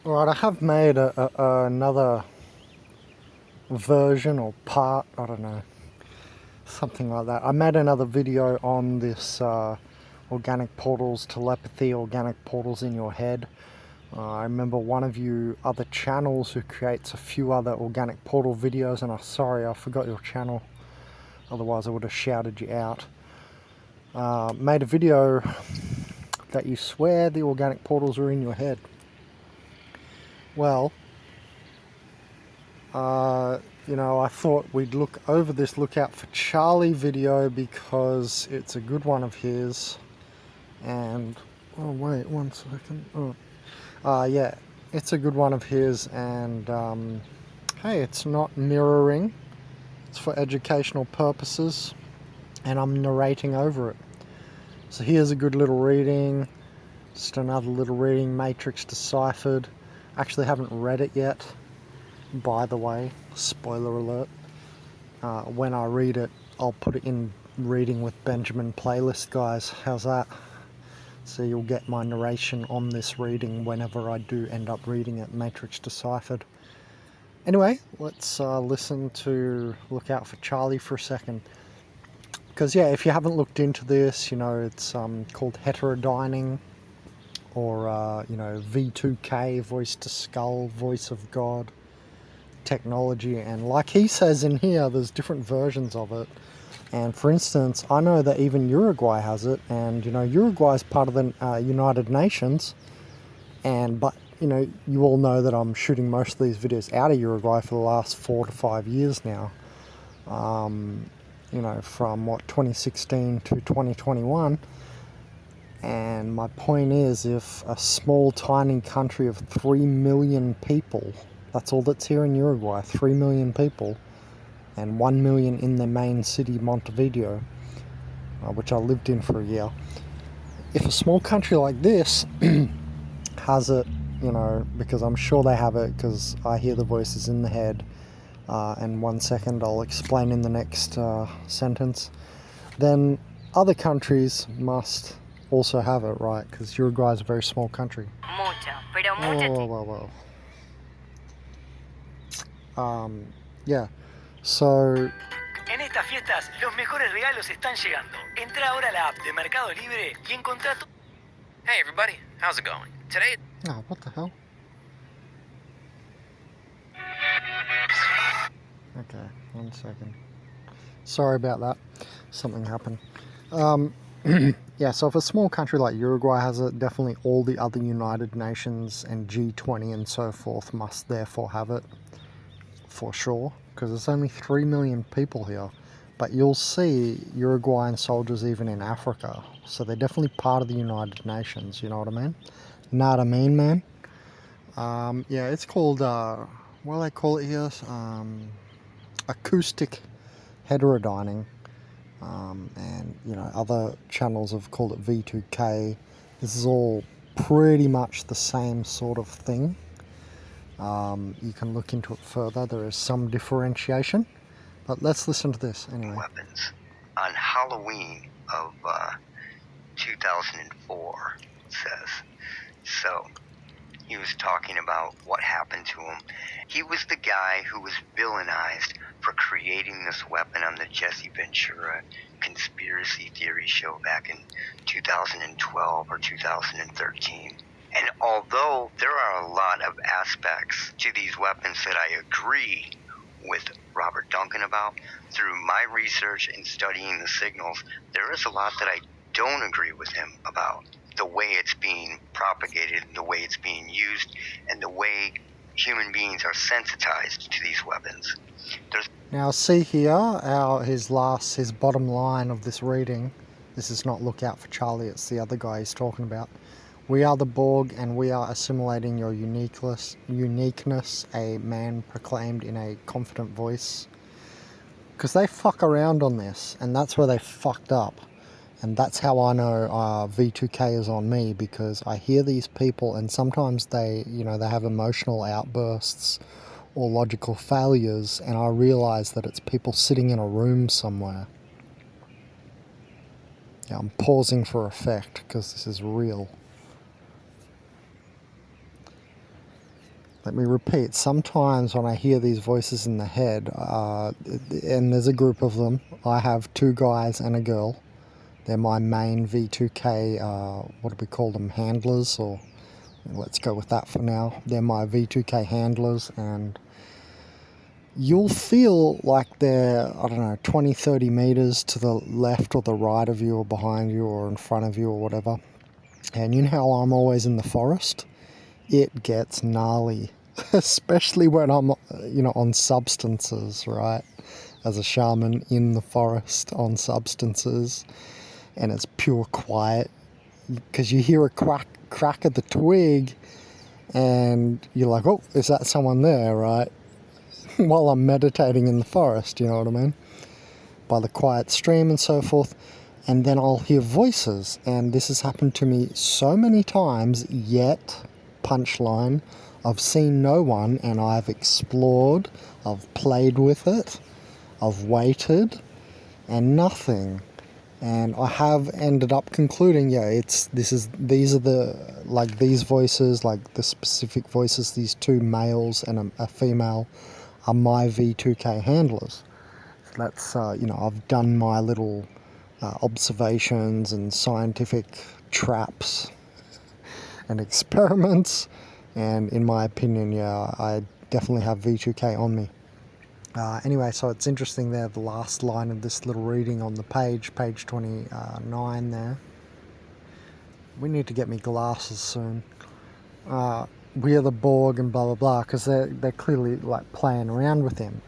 Right, I have made another version or part, I don't know, something like that. I made another video on this organic portals, telepathy, organic portals in your head. I remember one of you other channels who creates a few other organic portal videos, and I'm sorry I forgot your channel, otherwise I would have shouted you out. Made a video that you swear the organic portals are in your head. Well, you know, I thought we'd look over this Look Out for Charlie video because it's a good one of his. And, oh wait, 1 second. Yeah, it's a good one of his, and hey, it's not mirroring, it's for educational purposes, and I'm narrating over it. So here's a good little reading, just another little reading, Matrix Deciphered. Actually haven't read it yet, by the way, spoiler alert. When I read it, I'll put it in Reading with Benjamin playlist, guys. How's that? So you'll get my narration on this reading whenever I do end up reading it, Matrix Deciphered. Anyway, let's listen to Look Out for Charlie for a second. Because yeah, if you haven't looked into this, you know, it's called Heterodyning, or you know, V2K, Voice to Skull, Voice of God technology. And like he says in here, there's different versions of it. And for instance, I know that even Uruguay has it, and you know, Uruguay is part of the United Nations, but you know, you all know that I'm shooting most of these videos out of Uruguay for the last 4 to 5 years now. You know, from what, 2016 to 2021. And my point is, if a small tiny country of 3 million people, that's all that's here in Uruguay, 3 million people, and 1 million in the main city, Montevideo, which I lived in for a year. If a small country like this has it, you know, because I'm sure they have it, because I hear the voices in the head, and 1 second I'll explain in the next sentence, then other countries must also have it, right? Because Uruguay is a very small country. Yeah, so En estas fiestas, los mejores regalos están llegando. Entra ahora a la app de Mercado Libre y encontrá tu... Hey everybody, how's it going? Today... oh, what the hell? Okay, 1 second. Sorry about that. Something happened. Yeah, so if a small country like Uruguay has it, definitely all the other United Nations and G20 and so forth must therefore have it, for sure, because there's only 3 million people here. But you'll see Uruguayan soldiers even in Africa, so they're definitely part of the United Nations, you know what I mean? Know what I mean, man? Yeah, it's called, what do they call it here? Acoustic Heterodyning. And you know, other channels have called it V2K. This is all pretty much the same sort of thing. You can look into it further. There is some differentiation, but let's listen to this anyway. Weapons on Halloween of 2004, it says. So he was talking about what happened to him. He was the guy who was villainized for creating this weapon on the Jesse Ventura conspiracy theory show back in 2012 or 2013. And although there are a lot of aspects to these weapons that I agree with Robert Duncan about, through my research and studying the signals, there is a lot that I don't agree with him about. The way it's being propagated, the way it's being used, and the way human beings are sensitized to these weapons. Now see here, his bottom line of this reading. This is not Look Out for Charlie, it's the other guy he's talking about. We are the Borg, and we are assimilating your uniqueness, a man proclaimed in a confident voice. Because they fuck around on this, and that's where they fucked up. And that's how I know V2K is on me, because I hear these people, and sometimes they, you know, they have emotional outbursts or logical failures, and I realize that it's people sitting in a room somewhere. Yeah, I'm pausing for effect because this is real. Let me repeat, sometimes when I hear these voices in the head, and there's a group of them, I have 2 guys and a girl. They're my main V2K, what do we call them, handlers, or let's go with that for now. They're my V2K handlers, and you'll feel like they're, I don't know, 20, 30 meters to the left or the right of you or behind you or in front of you or whatever. And you know how I'm always in the forest? It gets gnarly, especially when I'm, on substances, right? As a shaman in the forest on substances, and it's pure quiet, because you hear a crack of the twig, and you're like, oh, is that someone there, right? While I'm meditating in the forest, you know what I mean? By the quiet stream and so forth. And then I'll hear voices, and this has happened to me so many times, yet, punchline, I've seen no one, and I've explored, I've played with it, I've waited, and nothing. And I have ended up concluding, these are these voices, like the specific voices, these 2 males and a female, are my V2K handlers. That's, I've done my little observations and scientific traps and experiments, and in my opinion, I definitely have V2K on me. Anyway, so it's interesting there, the last line of this little reading on the page 29 there. We need to get me glasses soon. We are the Borg and blah blah blah, because they're clearly like playing around with him.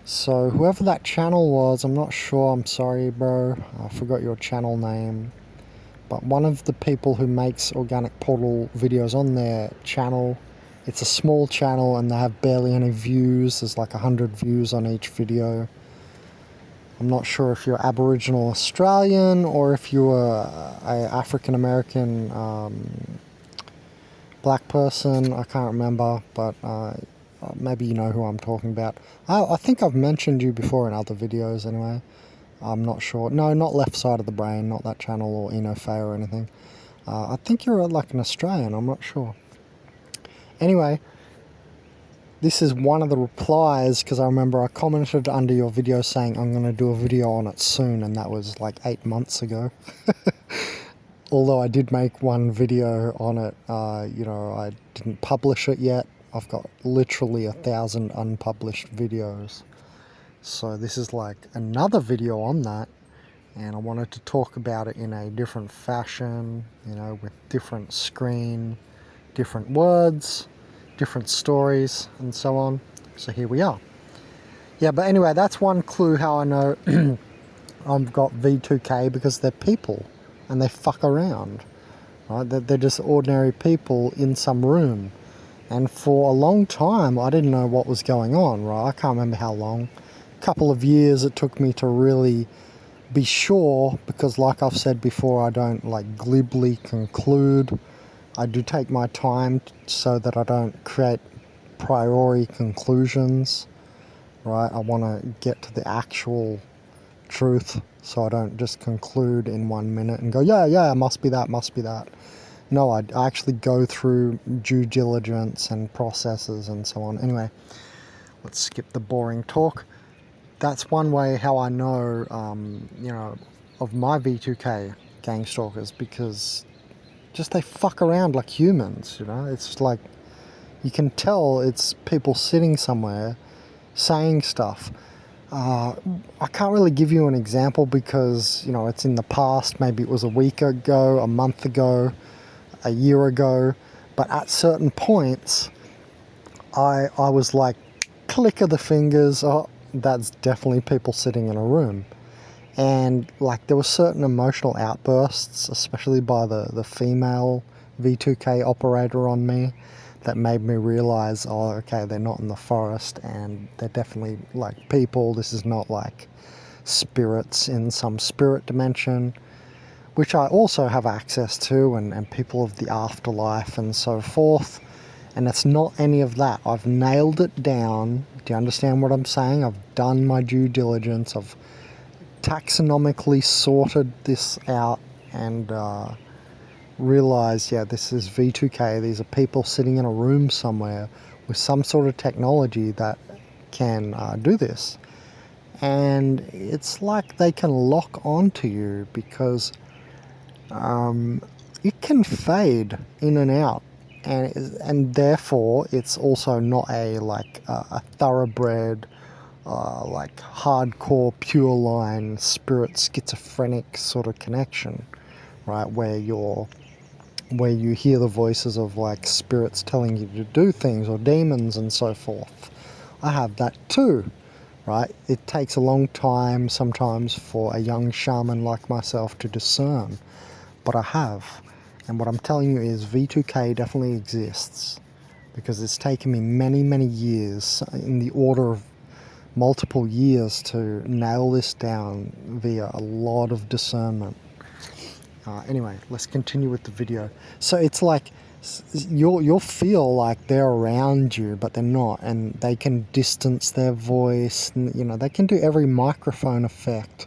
So whoever that channel was, I'm not sure, I'm sorry bro, I forgot your channel name. But one of the people who makes organic portal videos on their channel, it's a small channel and they have barely any views. There's like 100 views on each video. I'm not sure if you're Aboriginal Australian or if you're a African American black person. I can't remember, but maybe you know who I'm talking about. I think I've mentioned you before in other videos anyway. I'm not sure. No, not Left Side of the Brain, not that channel, or Enofe or anything. I think you're like an Australian, I'm not sure. Anyway, this is one of the replies, because I remember I commented under your video saying I'm going to do a video on it soon, and that was like 8 months ago. Although I did make one video on it, I didn't publish it yet. I've got literally 1,000 unpublished videos. So this is like another video on that, and I wanted to talk about it in a different fashion, with different screen, different words, different stories, and so on. So here we are. Yeah, but anyway, that's one clue how I know I've got V2K, because they're people, and they fuck around, right? They're just ordinary people in some room. And for a long time, I didn't know what was going on, right? I can't remember how long. Couple of years it took me to really be sure, because like I've said before, I don't like glibly conclude. I do take my time so that I don't create priori conclusions, right? I want to get to the actual truth, so I don't just conclude in 1 minute and go, yeah, must be that. No, I actually go through due diligence and processes and so on. Anyway, let's skip the boring talk. That's one way how I know, of my V2K gang stalkers, because just they fuck around like humans, It's like, you can tell it's people sitting somewhere saying stuff. I can't really give you an example because, it's in the past. Maybe it was a week ago, a month ago, a year ago. But at certain points, I was like, click of the fingers, oh, that's definitely people sitting in a room. And like there were certain emotional outbursts, especially by the female V2K operator on me, that made me realize, oh, okay, they're not in the forest, and they're definitely like people. This is not like spirits in some spirit dimension, which I also have access to, and people of the afterlife and so forth. And it's not any of that. I've nailed it down. Do you understand what I'm saying? I've done my due diligence. I've taxonomically sorted this out and realized, this is V2K. These are people sitting in a room somewhere with some sort of technology that can do this. And it's like they can lock onto you because it can fade in and out, and therefore it's also not a thoroughbred like hardcore pure line spirit schizophrenic sort of connection, right, where you hear the voices of like spirits telling you to do things, or demons and so forth. I have that too, right? It takes a long time sometimes for a young shaman like myself to discern, but I have. And what I'm telling you is V2K definitely exists, because it's taken me many, many years, in the order of multiple years, to nail this down via a lot of discernment. Anyway, let's continue with the video. So it's like you'll feel like they're around you, but they're not, and they can distance their voice, and, you know, they can do every microphone effect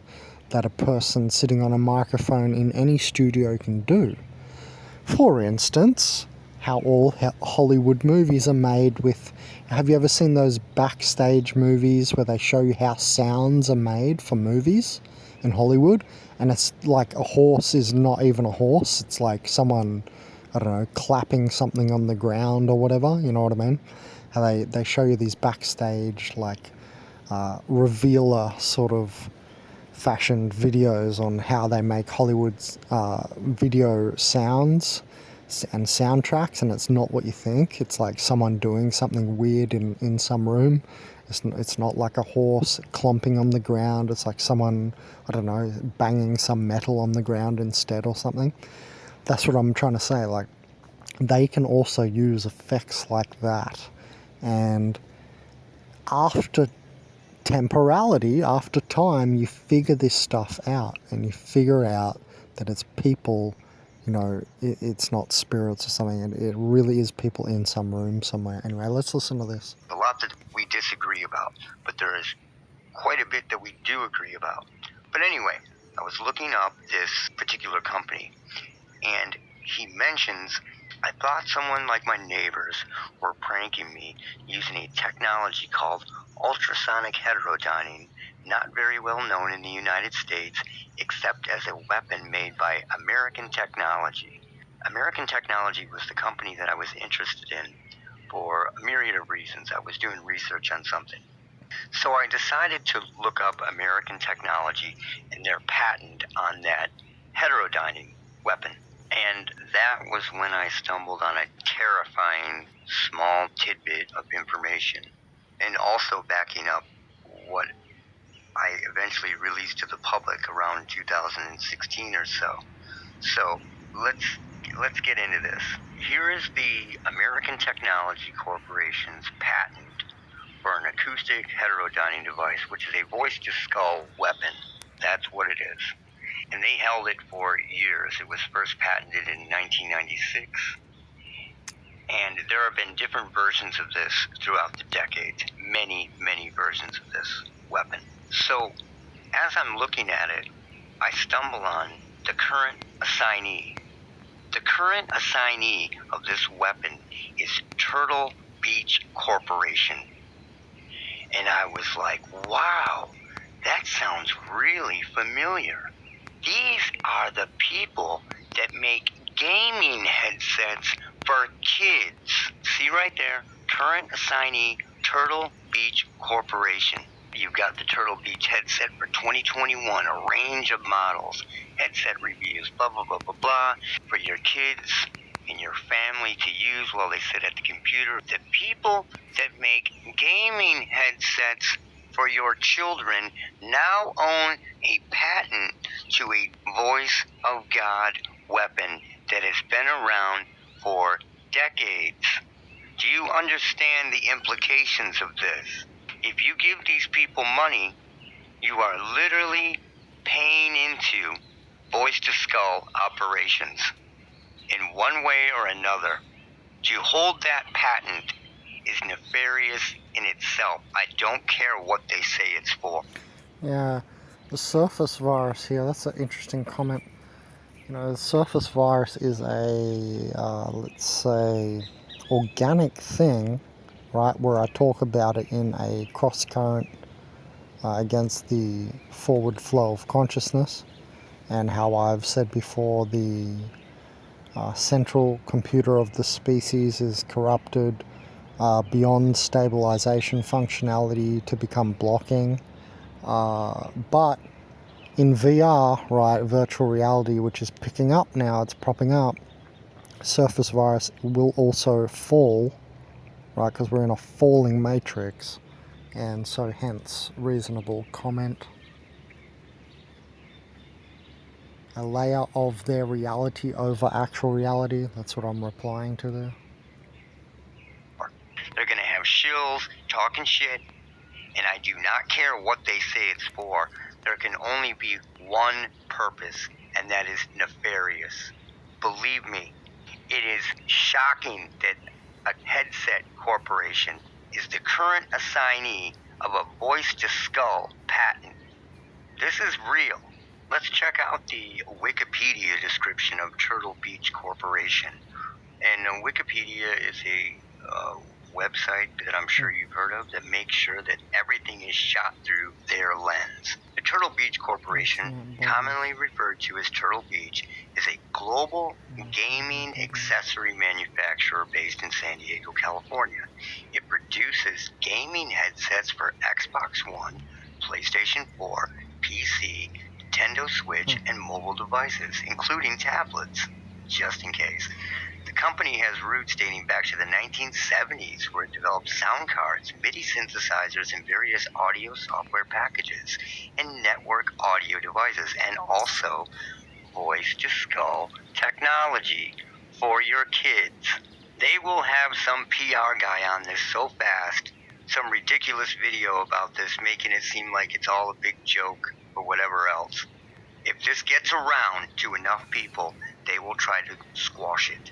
that a person sitting on a microphone in any studio can do. For instance, how all Hollywood movies are made with... Have you ever seen those backstage movies where they show you how sounds are made for movies in Hollywood? And it's like a horse is not even a horse. It's like someone, I don't know, clapping something on the ground or whatever, you know what I mean? How they show you these backstage, like, revealer sort of fashioned videos on how they make Hollywood's video sounds and soundtracks, and it's not what you think. It's like someone doing something weird in some room. It's not like a horse clomping on the ground. It's like someone, I don't know, banging some metal on the ground instead or something. That's what I'm trying to say. Like, they can also use effects like that. And after temporality, after time, you figure this stuff out, and you figure out that it's people, you know, it's not spirits or something, and it really is people in some room somewhere. Anyway, let's listen to this. A lot that we disagree about, but there is quite a bit that we do agree about. But anyway, I was looking up this particular company, and he mentions, I thought someone like my neighbors were pranking me using a technology called ultrasonic heterodyning, not very well known in the United States, except as a weapon made by American Technology. American Technology was the company that I was interested in for a myriad of reasons. I was doing research on something. So I decided to look up American Technology and their patent on that heterodyning weapon. And that was when I stumbled on a terrifying small tidbit of information, and also backing up what I eventually released to the public around 2016 or so. So let's get into this. Here is the American Technology Corporation's patent for an acoustic heterodyning device, which is a voice-to-skull weapon. That's what it is. And they held it for years. It was first patented in 1996. And there have been different versions of this throughout the decades. Many, many versions of this weapon. So, as I'm looking at it, I stumble on the current assignee. The current assignee of this weapon is Turtle Beach Corporation. And I was like, wow, that sounds really familiar. These are the people that make gaming headsets for kids. See right there, current assignee, Turtle Beach Corporation. You've got the Turtle Beach headset for 2021, a range of models, headset reviews, blah, blah, blah, blah, blah, for your kids and your family to use while they sit at the computer. The people that make gaming headsets for your children now own a patent to a voice of God weapon that has been around for decades. Do you understand the implications of this? If you give these people money, you are literally paying into voice-to-skull operations in one way or another. To hold that patent is nefarious in itself. I don't care what they say it's for. Yeah, the surface virus here, that's an interesting comment. You know, the surface virus is a, let's say, organic thing right, where I talk about it in a cross current against the forward flow of consciousness, and how I've said before the central computer of the species is corrupted beyond stabilization functionality to become blocking. But in VR, right, virtual reality, which is picking up now, it's propping up, surface virus will also fall, right, because we're in a falling matrix, and so hence reasonable comment. A layer of their reality over actual reality, that's what I'm replying to there. They're going to have shills talking shit, and I do not care what they say it's for. There can only be one purpose, and that is nefarious. Believe me, it is shocking that a headset corporation is the current assignee of a voice-to-skull patent. This is real. Let's check out the Wikipedia description of Turtle Beach Corporation. And Wikipedia is a website that I'm sure you've heard of that makes sure that everything is shot through their lens. The Turtle Beach Corporation, commonly referred to as Turtle Beach, is a global gaming accessory manufacturer based in San Diego, California. It produces gaming headsets for Xbox One, PlayStation 4, PC, Nintendo Switch, and mobile devices, including tablets, just in case. The company has roots dating back to the 1970s, where it developed sound cards, MIDI synthesizers, and various audio software packages, and network audio devices, and also voice-to-skull technology for your kids. They will have some PR guy on this so fast, some ridiculous video about this, making it seem like it's all a big joke or whatever else. If this gets around to enough people, they will try to squash it.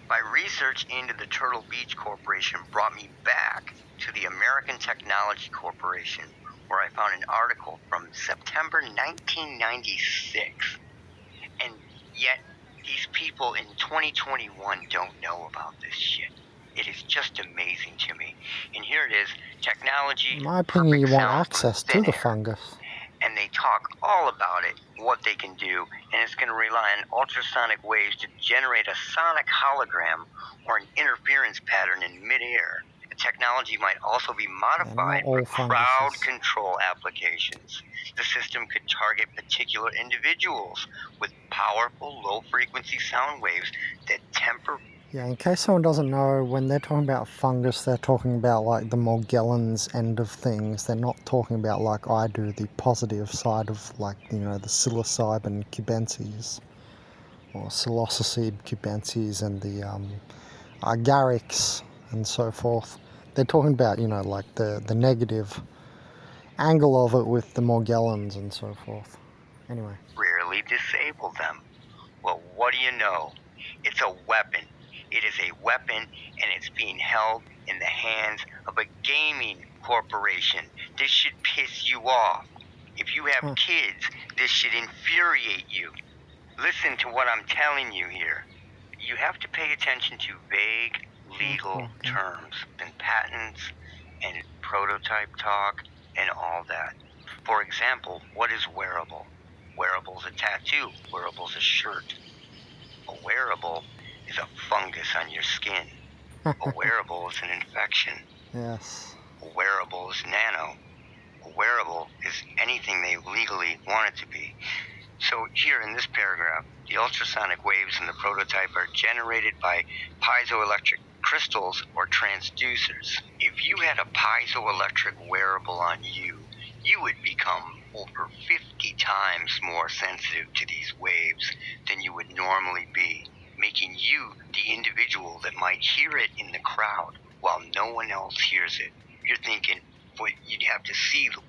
My research into the Turtle Beach Corporation brought me back to the American Technology Corporation, where I found an article from September 1996. And yet, these people in 2021 don't know about this shit. It is just amazing to me. And here it is, technology, In my opinion, you perfect want sound access from thin to the air. fungus. And they talk all about it, what they can do, and it's going to rely on ultrasonic waves to generate a sonic hologram or an interference pattern in midair. The technology might also be modified all for crowd funguses. control applications. The system could target particular individuals with powerful low-frequency sound waves that temper. Yeah, in case someone doesn't know, when they're talking about fungus, they're talking about like the Morgellons end of things. They're not talking about, like I do, the positive side of, like, you know, the psilocybin cubensis, or psilocybe cubensis, and the agarics and so forth. They're talking about, you know, like the negative angle of it with the Morgellons and so forth. Anyway. Rarely disable them. Well, what do you know? It's a weapon. It is a weapon, and it's being held in the hands of a gaming corporation. This should piss you off. If you have kids, this should infuriate you. Listen to what I'm telling you here. You have to pay attention to vague legal terms and patents and prototype talk and all that. For example, what is wearable? Wearable is a tattoo. Wearable is a shirt. A wearable is a fungus on your skin. A wearable is an infection. Yes. A wearable is nano. A wearable is anything they legally want it to be. So here in this paragraph, the ultrasonic waves in the prototype are generated by piezoelectric crystals or transducers. If you had a piezoelectric wearable on you, you would become over 50 times more sensitive to these waves than you would normally be, making you the individual that might hear it in the crowd while no one else hears it. You're thinking, well, you'd have to see the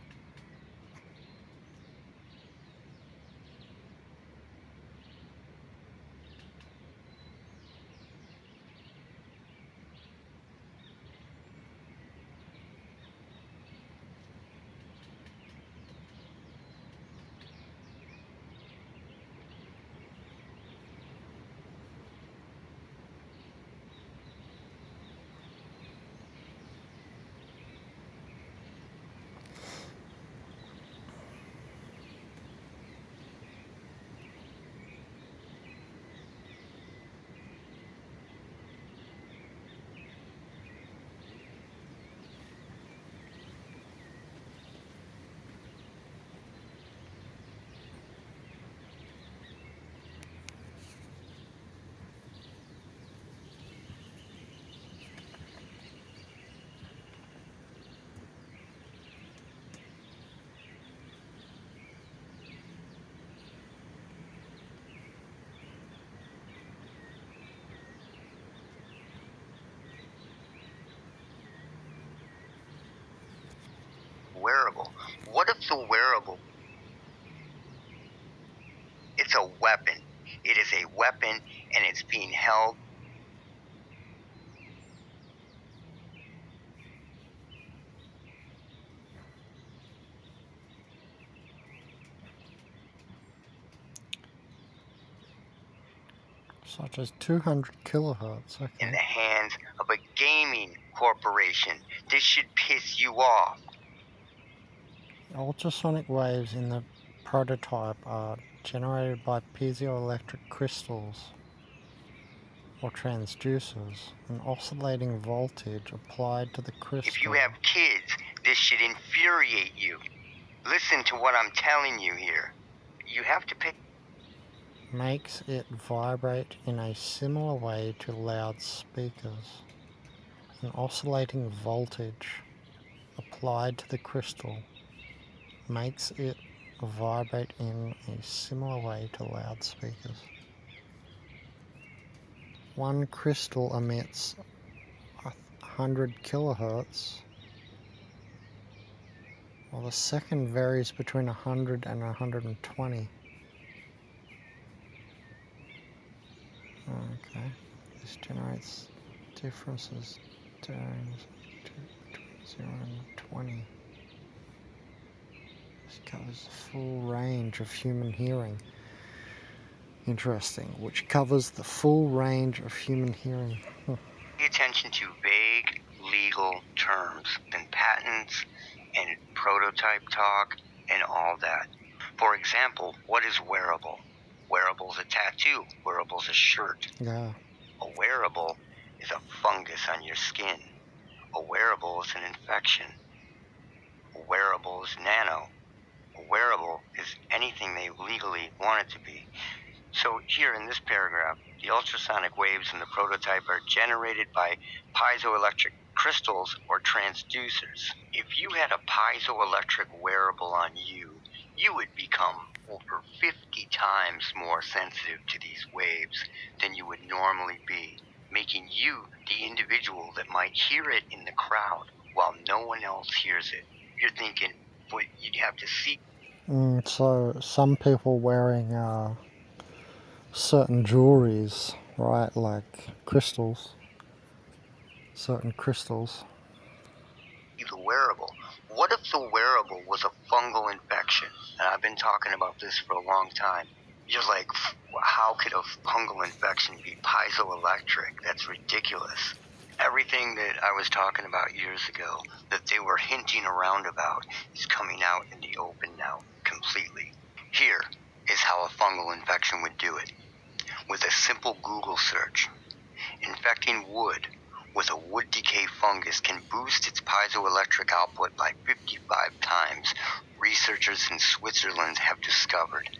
the wearable? It's a weapon. It is a weapon, and it's being held. Such as 200 kilohertz. In Okay. the hands of a gaming corporation. This should piss you off. Ultrasonic waves in the prototype are generated by piezoelectric crystals or transducers, an oscillating voltage applied to the crystal. If you have kids, this should infuriate you. Listen to what I'm telling you here. You have to pay. Makes it vibrate in a similar way to loudspeakers. An oscillating voltage applied to the crystal makes it vibrate in a similar way to loudspeakers. One crystal emits 100 kilohertz, while the second varies between 100 and 120. Okay, this generates differences between 0 and 20. This covers the full range of human hearing. Interesting, which covers the full range of human hearing. Pay attention to vague legal terms and patents and prototype talk and all that. For example, what is wearable? Wearable's a tattoo. Wearable's a shirt. Yeah. A wearable is a fungus on your skin. A wearable is an infection. A wearable is nano. A wearable is anything they legally want it to be. So here in this paragraph, the ultrasonic waves in the prototype are generated by piezoelectric crystals or transducers. If you had a piezoelectric wearable on you, you would become over 50 times more sensitive to these waves than you would normally be, making you the individual that might hear it in the crowd while no one else hears it. You're thinking, well, you'd have to see. So some people wearing certain jewelries, right, like crystals, certain crystals. The wearable. What if the wearable was a fungal infection? And I've been talking about this for a long time. You're like, how could a fungal infection be piezoelectric? That's ridiculous. Everything that I was talking about years ago, that they were hinting around about, is coming out in the open now, completely. Here is how a fungal infection would do it. With a simple Google search, infecting wood with a wood decay fungus can boost its piezoelectric output by 55 times. Researchers in Switzerland have discovered.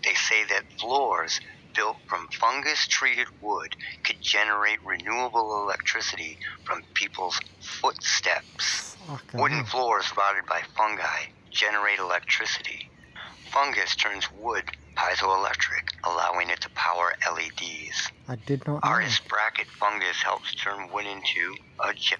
They say that floors built from fungus-treated wood could generate renewable electricity from people's footsteps. Wooden floors rotted by fungi generate electricity. Fungus turns wood piezoelectric, allowing it to power LEDs. I did not know. RS bracket fungus helps turn wood into a chip.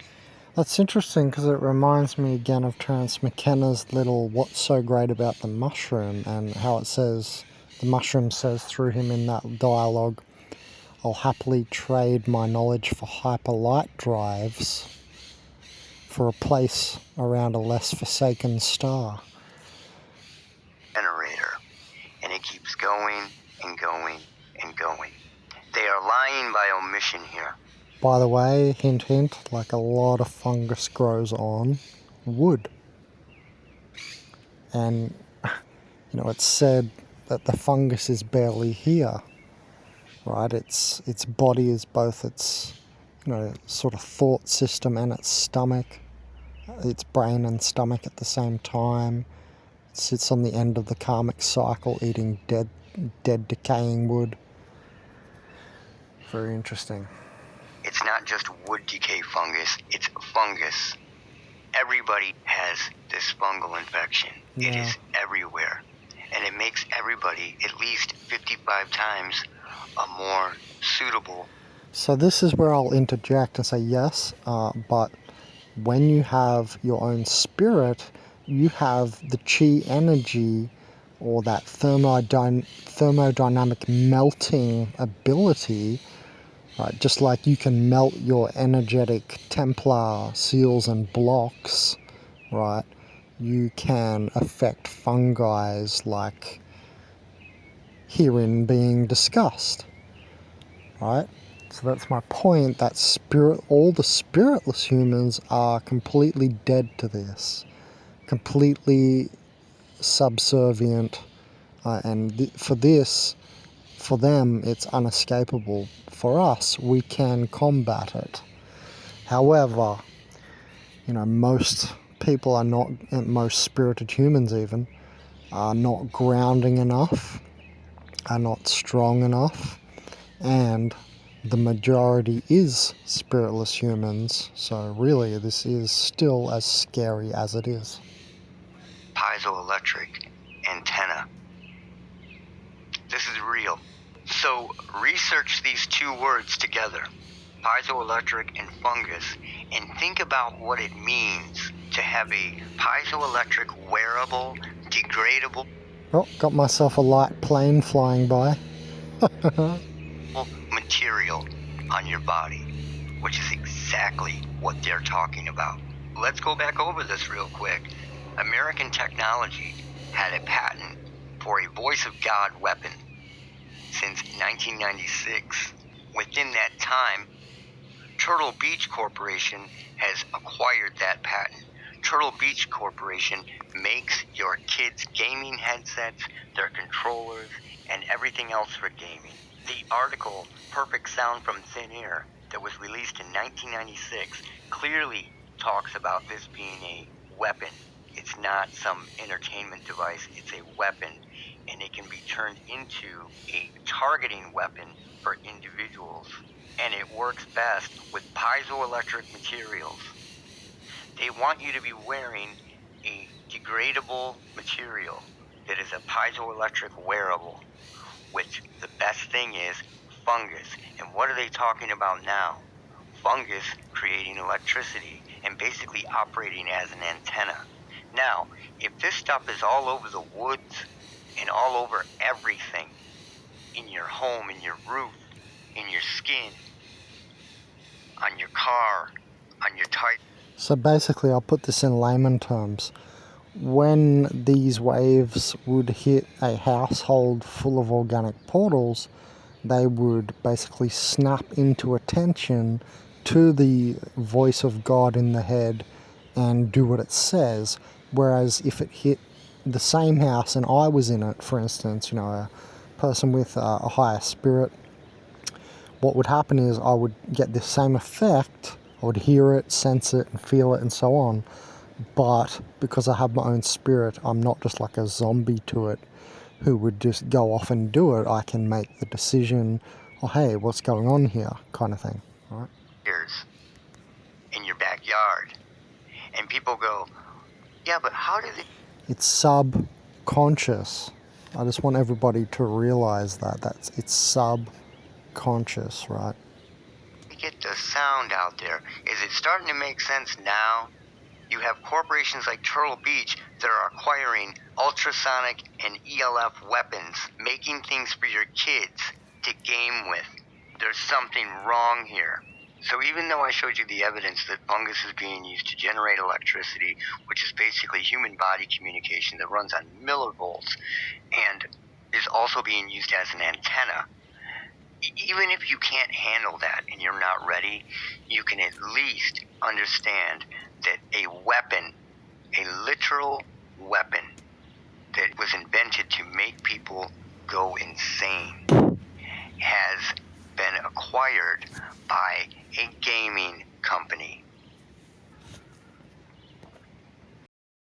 That's interesting because it reminds me again of Terence McKenna's little "What's So Great About the Mushroom" and how it says, the mushroom says through him in that dialogue, "I'll happily trade my knowledge for hyperlight drives for a place around a less forsaken star." Generator. And it keeps going and going and going. They are lying by omission here. By the way, hint hint, like a lot of fungus grows on wood. And, you know, it's said that the fungus is barely here, right? Its body is both its, you know, sort of thought system and its stomach, its brain and stomach at the same time. It sits on the end of the karmic cycle eating dead decaying wood. Very interesting. It's not just wood decay fungus, it's fungus. Everybody has this fungal infection. Yeah. It is everywhere. And it makes everybody at least 55 times a more suitable. So this is where I'll interject and say yes, but when you have your own spirit, you have the chi energy, or that thermodynamic melting ability, right? Just like you can melt your energetic Templar seals and blocks, right? You can affect fungi like herein being discussed, right? So that's my point, that all the spiritless humans are completely dead to this, completely subservient, and for them, it's unescapable. For us, we can combat it. However, most people are not, most spirited humans even, are not grounding enough, are not strong enough, and the majority is spiritless humans, so really this is still as scary as it is. Piezoelectric antenna. This is real. So research these two words together, piezoelectric and fungus, and think about what it means to have a piezoelectric wearable, degradable Oh, got myself a light plane flying by. material on your body, which is exactly what they're talking about. Let's go back over this real quick. American Technology had a patent for a voice of God weapon since 1996. Within that time, Turtle Beach Corporation has acquired that patent. Turtle Beach Corporation makes your kids' gaming headsets, their controllers, and everything else for gaming. The article, Perfect Sound from Thin Air, that was released in 1996, clearly talks about this being a weapon. It's not some entertainment device, it's a weapon, and it can be turned into a targeting weapon for individuals. And it works best with piezoelectric materials. They want you to be wearing a degradable material that is a piezoelectric wearable, which the best thing is fungus. And what are they talking about now? Fungus creating electricity and basically operating as an antenna. Now, if this stuff is all over the woods and all over everything, in your home, in your roof, in your skin, on your car, on your tire. So basically, I'll put this in layman terms. When these waves would hit a household full of organic portals, they would basically snap into attention to the voice of God in the head and do what it says. Whereas if it hit the same house and I was in it, for instance, a person with a higher spirit, what would happen is I would get the same effect. I would hear it, sense it, and feel it, and so on. But because I have my own spirit, I'm not just like a zombie to it who would just go off and do it. I can make the decision, oh, hey, what's going on here, kind of thing. Right? In your backyard. And people go, yeah, but how do they... It's subconscious. I just want everybody to realize it's subconscious, right? get the sound out there? Is it starting to make sense now? You have corporations like Turtle Beach that are acquiring ultrasonic and ELF weapons, making things for your kids to game with. There's something wrong here. So even though I showed you the evidence that fungus is being used to generate electricity, which is basically human body communication that runs on millivolts, and is also being used as an antenna, even if you can't handle that and you're not ready, you can at least understand that a weapon, a literal weapon that was invented to make people go insane, has been acquired by a gaming company.